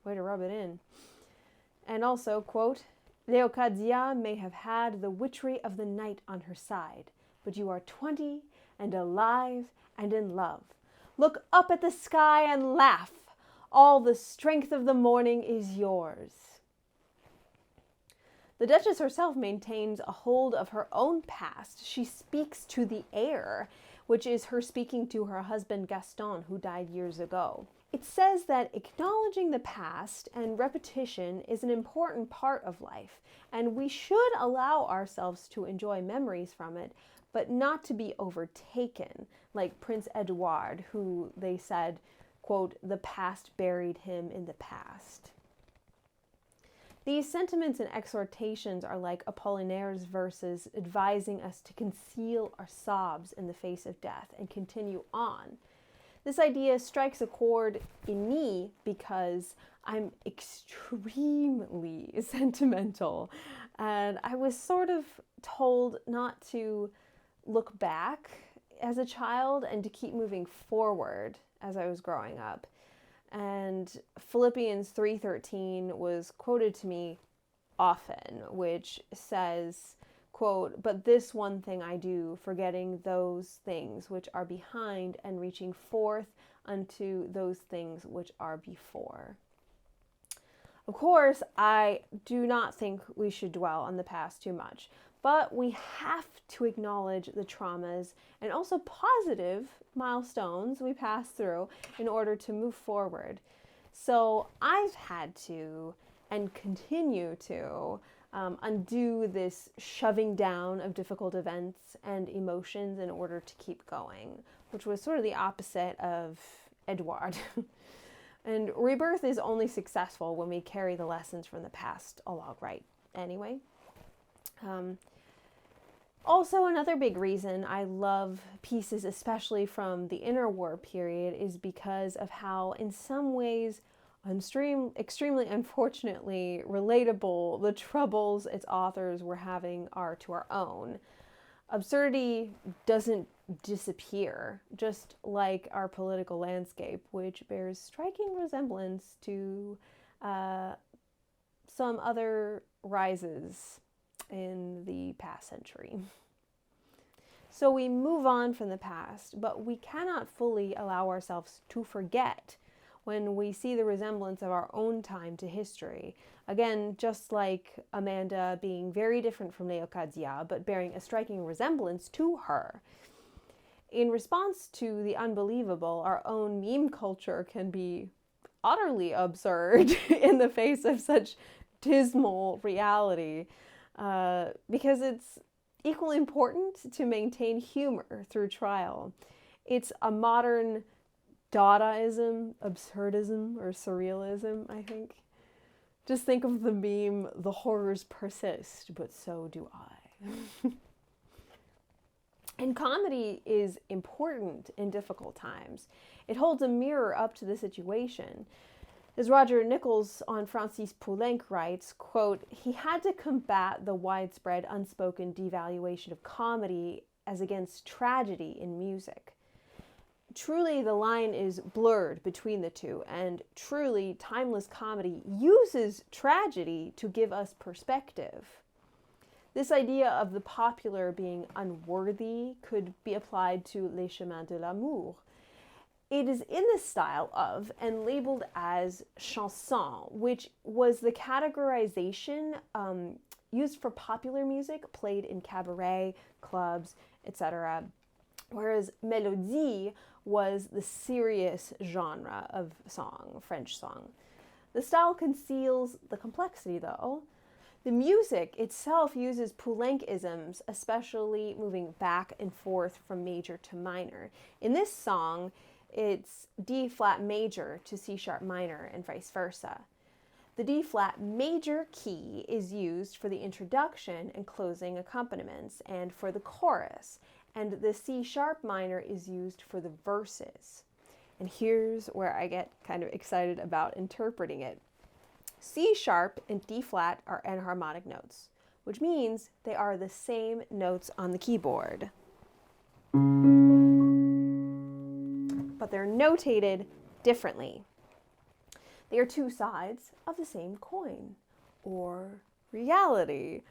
way to rub it in. And also, quote, "Leocadia may have had the witchery of the night on her side, but you are 20 and alive and in love. Look up at the sky and laugh. All the strength of the morning is yours." The Duchess herself maintains a hold of her own past. She speaks to the air, which is her speaking to her husband Gaston, who died years ago. It says that acknowledging the past and repetition is an important part of life, and we should allow ourselves to enjoy memories from it, but not to be overtaken, like Prince Edouard, who they said, quote, "the past buried him in the past." These sentiments and exhortations are like Apollinaire's verses advising us to conceal our sobs in the face of death and continue on. This idea strikes a chord in me because I'm extremely sentimental, and I was sort of told not to look back as a child and to keep moving forward as I was growing up. And Philippians 3:13 was quoted to me often, which says, quote, "But this one thing I do, forgetting those things which are behind and reaching forth unto those things which are before." Of course, I do not think we should dwell on the past too much, but we have to acknowledge the traumas and also positive milestones we pass through in order to move forward. So I've had to, and continue to, undo this shoving down of difficult events and emotions in order to keep going, which was sort of the opposite of Edouard. And rebirth is only successful when we carry the lessons from the past along, right? Anyway. Also, another big reason I love pieces, especially from the interwar period, is because of how, in some ways, extremely unfortunately relatable the troubles its authors were having are to our own. Absurdity doesn't disappear, just like our political landscape, which bears striking resemblance to some other rises in the past century. So we move on from the past, but we cannot fully allow ourselves to forget when we see the resemblance of our own time to history. Again, just like Amanda being very different from Leocadia, but bearing a striking resemblance to her. In response to the unbelievable, our own meme culture can be utterly absurd in the face of such dismal reality, because it's equally important to maintain humor through trial. It's a modern Dadaism, absurdism, or surrealism, I think. Just think of the meme, "The horrors persist, but so do I." And comedy is important in difficult times. It holds a mirror up to the situation. As Roger Nichols on Francis Poulenc writes, quote, "He had to combat the widespread unspoken devaluation of comedy as against tragedy in music. Truly, the line is blurred between the two, and truly, timeless comedy uses tragedy to give us perspective. This idea of the popular being unworthy could be applied to Les Chemins de l'Amour. It is in the style of and labeled as chanson, which was the categorization used for popular music played in cabaret, clubs, etc., whereas mélodie was the serious genre of song, French song. The style conceals the complexity, though. The music itself uses Poulenc-isms, especially moving back and forth from major to minor. In this song, it's D flat major to C sharp minor and vice versa. The D flat major key is used for the introduction and closing accompaniments and for the chorus, and the C sharp minor is used for the verses. And here's where I get kind of excited about interpreting it. C sharp and D flat are enharmonic notes, which means they are the same notes on the keyboard, but they're notated differently. They are two sides of the same coin, or reality.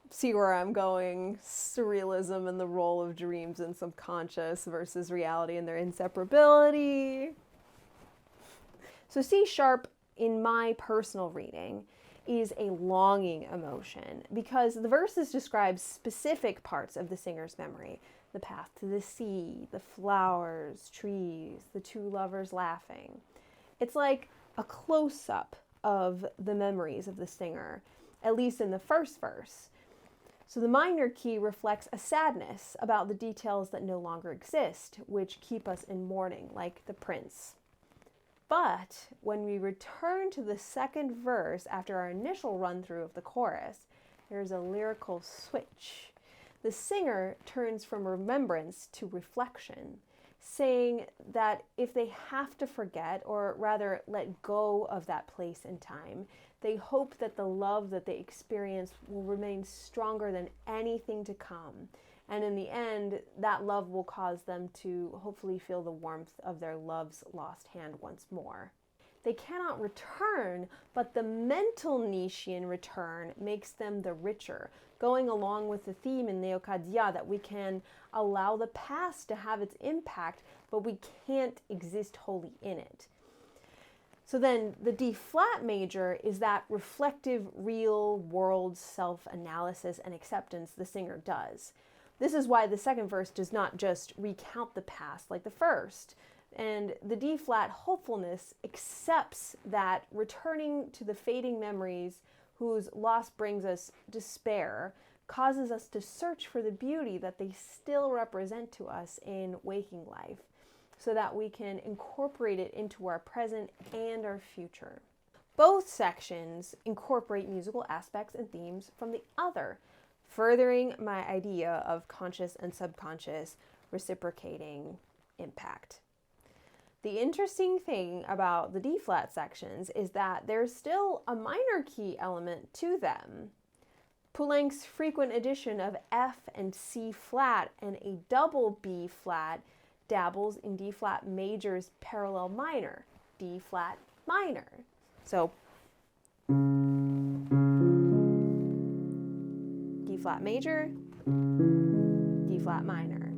See where I'm going? Surrealism and the role of dreams and subconscious versus reality and their inseparability. So C sharp, in my personal reading, is a longing emotion because the verses describe specific parts of the singer's memory. The path to the sea, the flowers, trees, the two lovers laughing. It's like a close-up of the memories of the singer, at least in the first verse. So the minor key reflects a sadness about the details that no longer exist, which keep us in mourning, like the prince. But when we return to the second verse after our initial run-through of the chorus, there's a lyrical switch. The singer turns from remembrance to reflection, saying that if they have to forget, or rather let go of that place and time, they hope that the love that they experience will remain stronger than anything to come. And in the end, that love will cause them to hopefully feel the warmth of their love's lost hand once more. They cannot return, but the mental Nietzschean return makes them the richer, going along with the theme in Leocadia that we can allow the past to have its impact, but we can't exist wholly in it. So then the D flat major is that reflective, real world self-analysis and acceptance the singer does. This is why the second verse does not just recount the past like the first, And the D-flat hopefulness accepts that returning to the fading memories whose loss brings us despair causes us to search for the beauty that they still represent to us in waking life, so that we can incorporate it into our present and our future. Both sections incorporate musical aspects and themes from the other, furthering my idea of conscious and subconscious reciprocating impact. The interesting thing about the D-flat sections is that there's still a minor key element to them. Poulenc's frequent addition of F and C flat and a double B flat dabbles in D-flat major's parallel minor, D-flat minor. So, D-flat major, D-flat minor.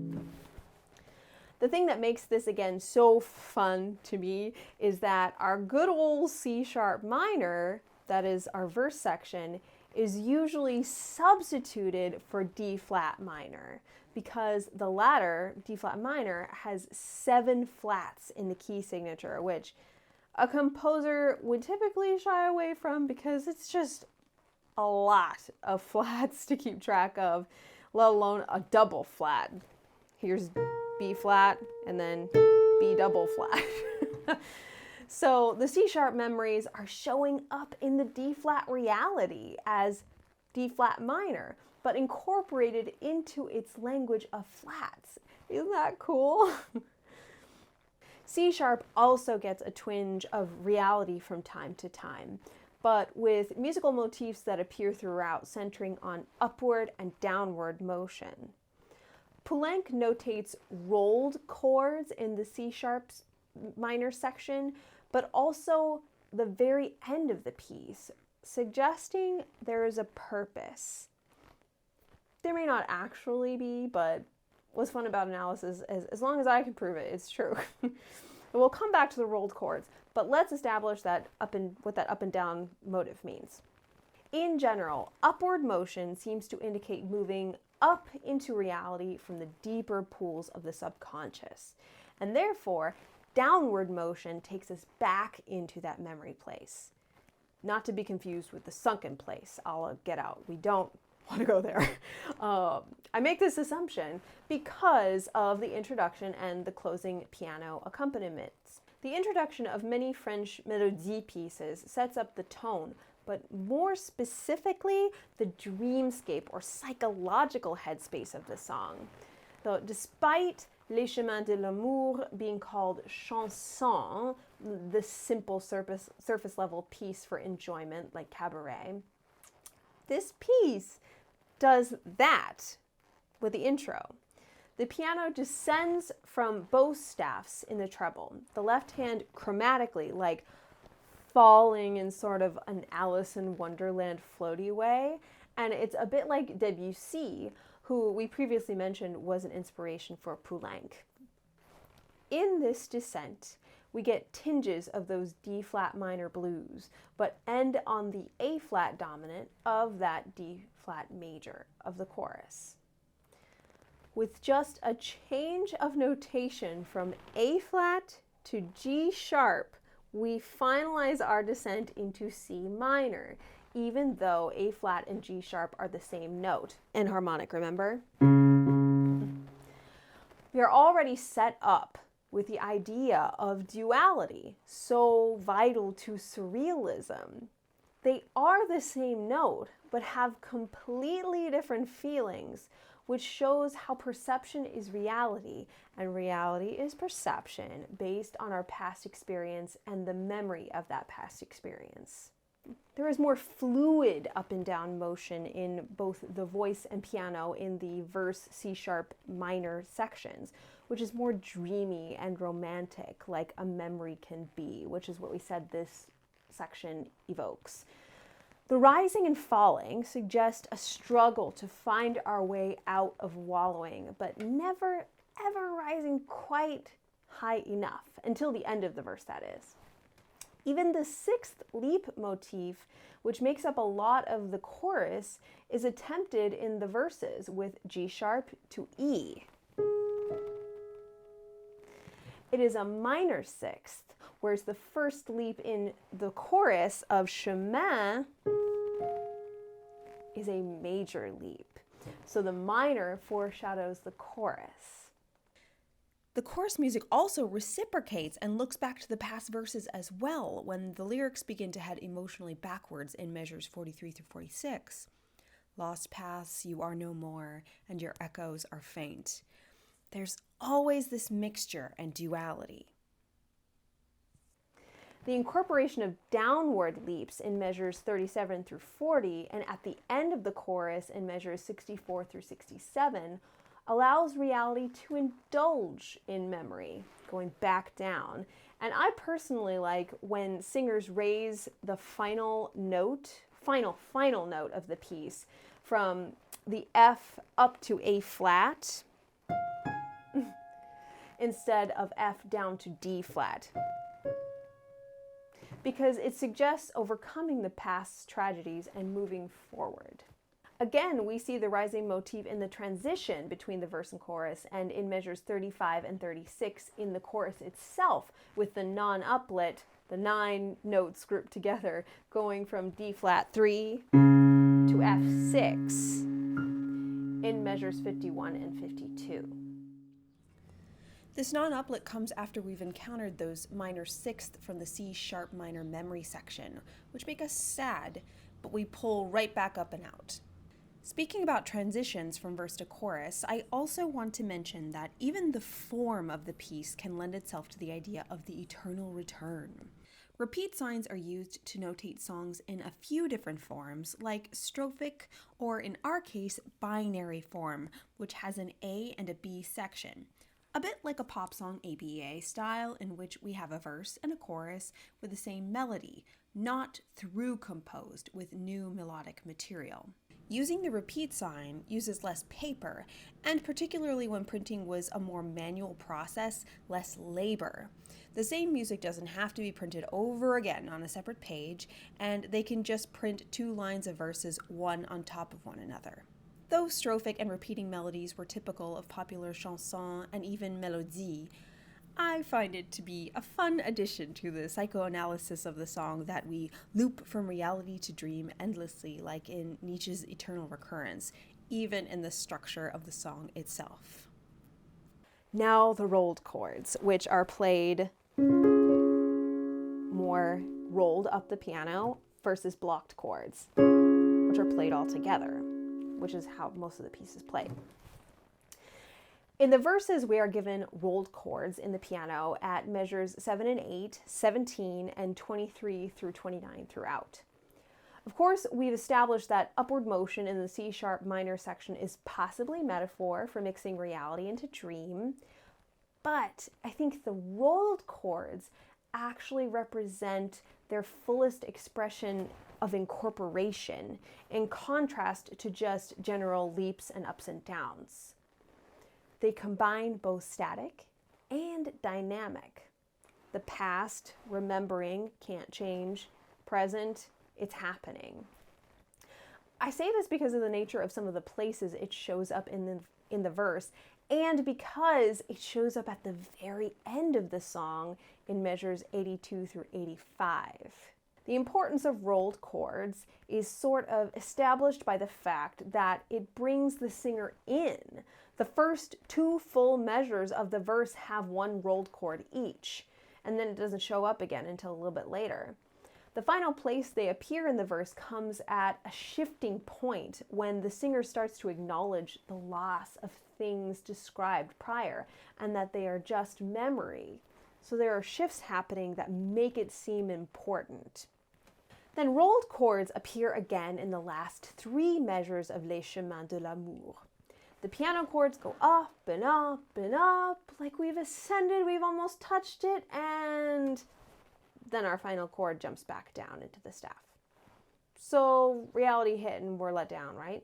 The thing that makes this, again, so fun to me is that our good old C-sharp minor, that is our verse section, is usually substituted for D-flat minor because the latter, D-flat minor, has 7 flats in the key signature, which a composer would typically shy away from because it's just a lot of flats to keep track of, let alone a double flat. Here's B flat and then B double flat. So the C-sharp memories are showing up in the D-flat reality as D-flat minor, but incorporated into its language of flats. Isn't that cool? C-sharp also gets a twinge of reality from time to time, but with musical motifs that appear throughout, centering on upward and downward motion. Poulenc notates rolled chords in the C-sharp minor section, but also the very end of the piece, suggesting there is a purpose. There may not actually be, but what's fun about analysis is as long as I can prove it, it's true. We'll come back to the rolled chords, but let's establish that what that up and down motive means. In general, upward motion seems to indicate moving up into reality from the deeper pools of the subconscious, and therefore, downward motion takes us back into that memory place. Not to be confused with the sunken place. I'll get out. We don't want to go there. I make this assumption because of the introduction and the closing piano accompaniments. The introduction of many French mélodie pieces sets up the tone, but more specifically, the dreamscape or psychological headspace of the song. So despite Les Chemins de l'Amour being called chanson, the simple surface level piece for enjoyment like cabaret, this piece does that with the intro. The piano descends from both staffs in the treble, the left hand chromatically, like falling in sort of an Alice in Wonderland floaty way, and it's a bit like Debussy, who we previously mentioned was an inspiration for Poulenc. In this descent, we get tinges of those D-flat minor blues, but end on the A-flat dominant of that D-flat major of the chorus. With just a change of notation from A-flat to G-sharp, we finalize our descent into C minor, even though A-flat and G-sharp are the same note and harmonic, remember? We are already set up with the idea of duality, so vital to surrealism. They are the same note, but have completely different feelings, which shows how perception is reality, and reality is perception based on our past experience and the memory of that past experience. There is more fluid up and down motion in both the voice and piano in the verse C-sharp minor sections, which is more dreamy and romantic, like a memory can be, which is what we said this section evokes. The rising and falling suggest a struggle to find our way out of wallowing, but never, ever rising quite high enough, until the end of the verse, that is. Even the sixth leap motif, which makes up a lot of the chorus, is attempted in the verses with G sharp to E. It is a minor sixth, whereas the first leap in the chorus of chemins is a major leap. So the minor foreshadows the chorus. The chorus music also reciprocates and looks back to the past verses as well when the lyrics begin to head emotionally backwards in measures 43 through 46. Lost paths, you are no more, and your echoes are faint. There's always this mixture and duality. The incorporation of downward leaps in measures 37 through 40 and at the end of the chorus in measures 64 through 67 allows reality to indulge in memory, going back down. And I personally like when singers raise the final note of the piece from the F up to A flat instead of F down to D flat, because it suggests overcoming the past's tragedies and moving forward. Again, we see the rising motif in the transition between the verse and chorus, and in measures 35 and 36 in the chorus itself, with the non-uplet, the 9 notes grouped together, going from D flat 3 to F6 in measures 51 and 52. This non-uplet comes after we've encountered those minor sixth from the C sharp minor memory section, which make us sad, but we pull right back up and out. Speaking about transitions from verse to chorus, I also want to mention that even the form of the piece can lend itself to the idea of the eternal return. Repeat signs are used to notate songs in a few different forms, like strophic, or in our case, binary form, which has an A and a B section. A bit like a pop song ABA style, in which we have a verse and a chorus with the same melody, not through composed with new melodic material. Using the repeat sign uses less paper, and particularly when printing was a more manual process, less labor. The same music doesn't have to be printed over again on a separate page, and they can just print 2 lines of verses, one on top of one another. Though strophic and repeating melodies were typical of popular chansons and even mélodies, I find it to be a fun addition to the psychoanalysis of the song that we loop from reality to dream endlessly, like in Nietzsche's Eternal Recurrence, even in the structure of the song itself. Now the rolled chords, which are played more rolled up the piano versus blocked chords, which are played all together, which is how most of the piece is played. In the verses, we are given rolled chords in the piano at measures 7 and 8, 17, and 23 through 29 throughout. Of course, we've established that upward motion in the C sharp minor section is possibly metaphor for mixing reality into dream, but I think the rolled chords actually represent their fullest expression of incorporation, in contrast to just general leaps and ups and downs. They combine both static and dynamic. The past, remembering, can't change. Present, it's happening. I say this because of the nature of some of the places it shows up in the verse, and because it shows up at the very end of the song in measures 82 through 85. The importance of rolled chords is sort of established by the fact that it brings the singer in. The first 2 full measures of the verse have 1 rolled chord each, and then it doesn't show up again until a little bit later. The final place they appear in the verse comes at a shifting point when the singer starts to acknowledge the loss of things described prior and that they are just memory. So there are shifts happening that make it seem important. Then rolled chords appear again in the last 3 measures of Les Chemins de l'Amour. The piano chords go up and up and up, like we've ascended, we've almost touched it, and then our final chord jumps back down into the staff. So reality hit and we're let down, right?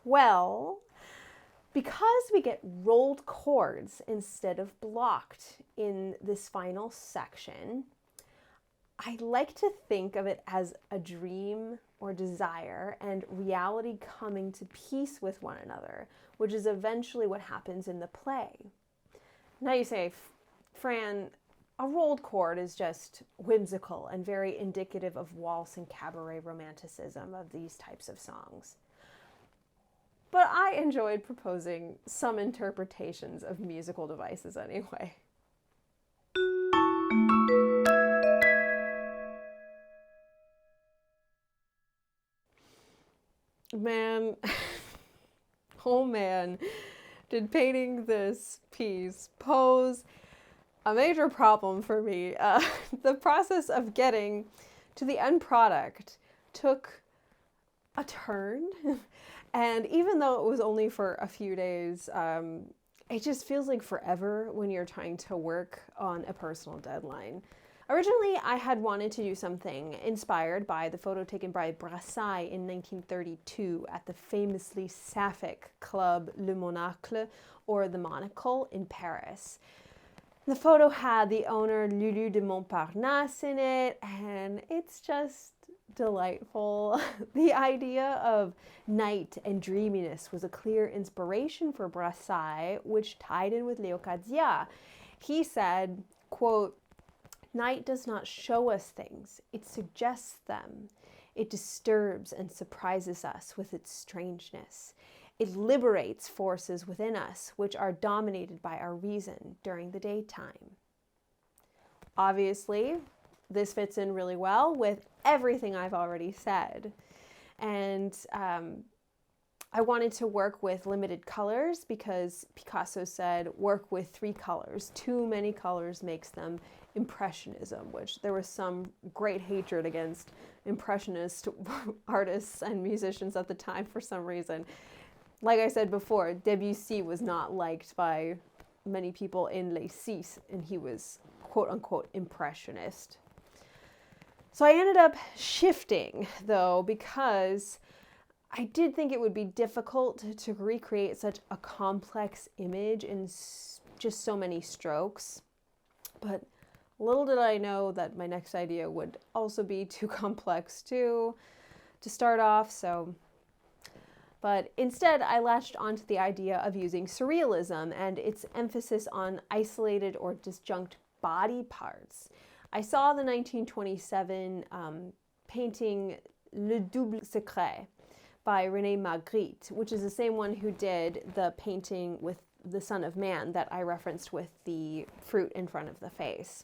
Well, because we get rolled chords instead of blocked in this final section, I like to think of it as a dream or desire and reality coming to peace with one another, which is eventually what happens in the play. Now you say, Fran, a rolled chord is just whimsical and very indicative of waltz and cabaret romanticism of these types of songs. But I enjoyed proposing some interpretations of musical devices anyway. Man, oh man, did painting this piece pose a major problem for me. The process of getting to the end product took a turn. And even though it was only for a few days, it just feels like forever when you're trying to work on a personal deadline. Originally, I had wanted to do something inspired by the photo taken by Brassai in 1932 at the famously sapphic club Le Monacle, or the Monocle, in Paris. The photo had the owner Lulu de Montparnasse in it, and it's just delightful. The idea of night and dreaminess was a clear inspiration for Brassai, which tied in with Leocadia. He said, quote, "Night does not show us things, it suggests them. It disturbs and surprises us with its strangeness. It liberates forces within us which are dominated by our reason during the daytime." Obviously, this fits in really well with everything I've already said. And I wanted to work with limited colors because Picasso said, work with 3 colors. Too many colors makes them Impressionism, which there was some great hatred against Impressionist artists and musicians at the time for some reason. Like I said before, Debussy was not liked by many people in Les Six, and he was quote-unquote Impressionist. So I ended up shifting, though, because I did think it would be difficult to recreate such a complex image in just so many strokes. But little did I know that my next idea would also be too complex to start off, But instead, I latched onto the idea of using surrealism and its emphasis on isolated or disjunct body parts. I saw the 1927 painting Le Double Secret by René Magritte, which is the same one who did the painting with the Son of Man that I referenced with the fruit in front of the face.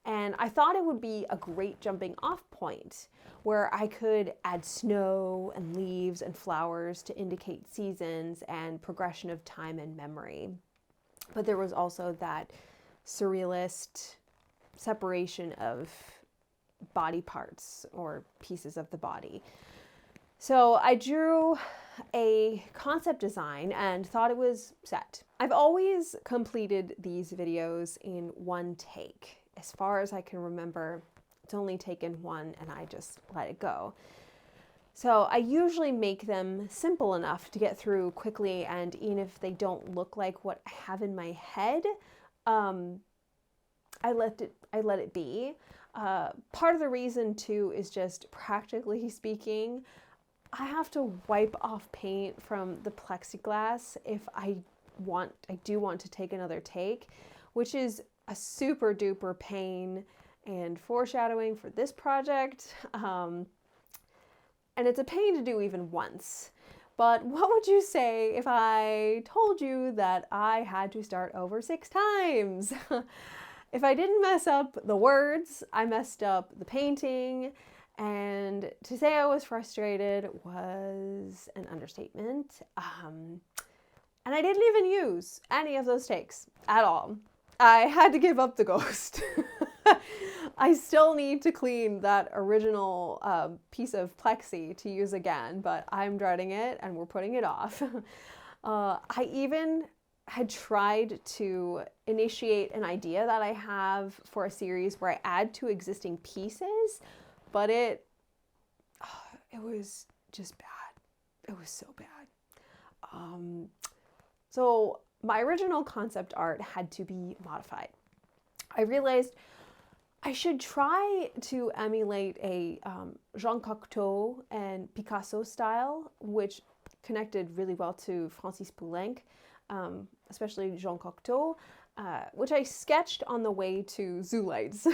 And I thought it would be a great jumping off point where I could add snow and leaves and flowers to indicate seasons and progression of time and memory. But there was also that surrealist separation of body parts or pieces of the body. So I drew a concept design and thought it was set. I've always completed these videos in one take. As far as I can remember, it's only taken one and I just let it go. So I usually make them simple enough to get through quickly, and even if they don't look like what I have in my head, I let it be. Part of the reason too is just practically speaking, I have to wipe off paint from the plexiglass if I do want to take another take, which is a super duper pain and foreshadowing for this project. And it's a pain to do even once. But what would you say if I told you that I had to start over 6 times? If I didn't mess up the words, I messed up the painting. And to say I was frustrated was an understatement. And I didn't even use any of those takes at all. I had to give up the ghost. I still need to clean that original piece of plexi to use again, but I'm dreading it and we're putting it off. I even had tried to initiate an idea that I have for a series where I add 2 existing pieces, but it was just bad. It was so bad. So my original concept art had to be modified. I realized I should try to emulate a Jean Cocteau and Picasso style, which connected really well to Francis Poulenc, especially Jean Cocteau. which I sketched on the way to Zoo Lights.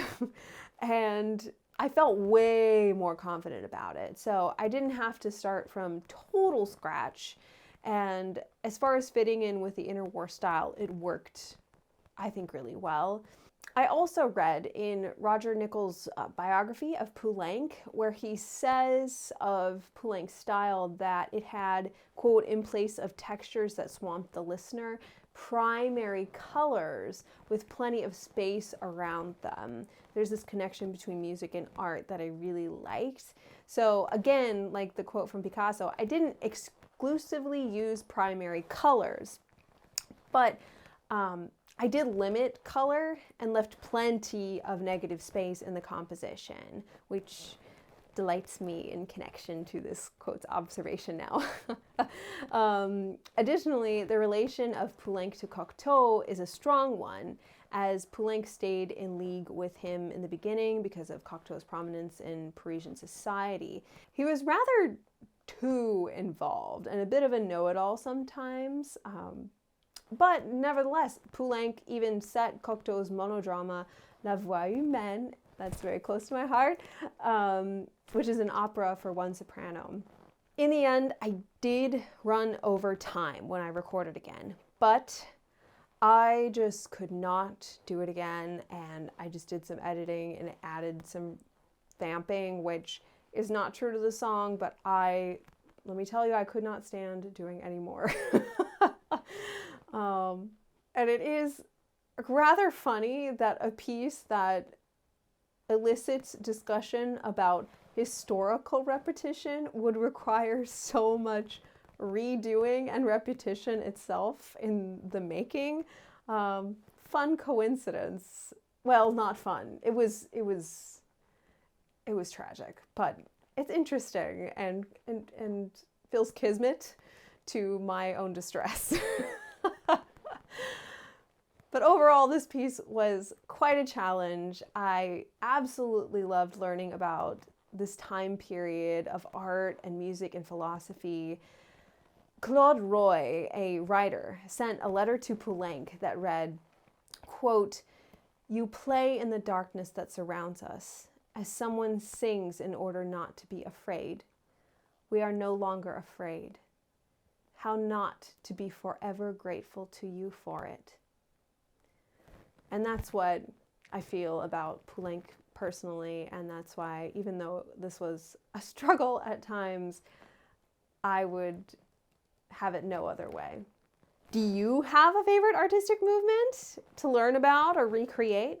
And I felt way more confident about it. So I didn't have to start from total scratch. And as far as fitting in with the Interwar style, it worked, I think, really well. I also read in Roger Nichols' biography of Poulenc, where he says of Poulenc's style that it had, quote, in place of textures that swamped the listener, primary colors with plenty of space around them. There's this connection between music and art that I really liked. So again, like the quote from Picasso, I didn't exclusively use primary colors, but I did limit color and left plenty of negative space in the composition, which delights me in connection to this quote's observation now. Additionally, the relation of Poulenc to Cocteau is a strong one, as Poulenc stayed in league with him in the beginning because of Cocteau's prominence in Parisian society. He was rather too involved and a bit of a know-it-all sometimes. But nevertheless, Poulenc even set Cocteau's monodrama La Voix Humaine, that's very close to my heart, which is an opera for one soprano. In the end, I did run over time when I recorded again, but I just could not do it again, and I just did some editing and added some vamping, which is not true to the song, but let me tell you, I could not stand doing any more. And it is rather funny that a piece that elicits discussion about historical repetition would require so much redoing and repetition itself in the making. Fun coincidence. Well, not fun. It was tragic, but it's interesting and feels kismet to my own distress. But overall, this piece was quite a challenge. I absolutely loved learning about this time period of art and music and philosophy. Claude Roy, a writer, sent a letter to Poulenc that read, quote, "You play in the darkness that surrounds us, as someone sings in order not to be afraid. We are no longer afraid. How not to be forever grateful to you for it." And that's what I feel about Poulenc personally, and that's why, even though this was a struggle at times, I would have it no other way. Do you have a favorite artistic movement to learn about or recreate?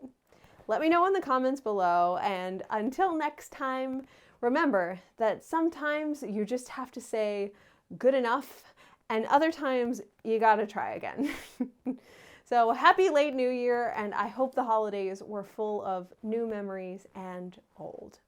Let me know in the comments below, and until next time, remember that sometimes you just have to say good enough, and other times you gotta try again. So happy late New Year, and I hope the holidays were full of new memories and old.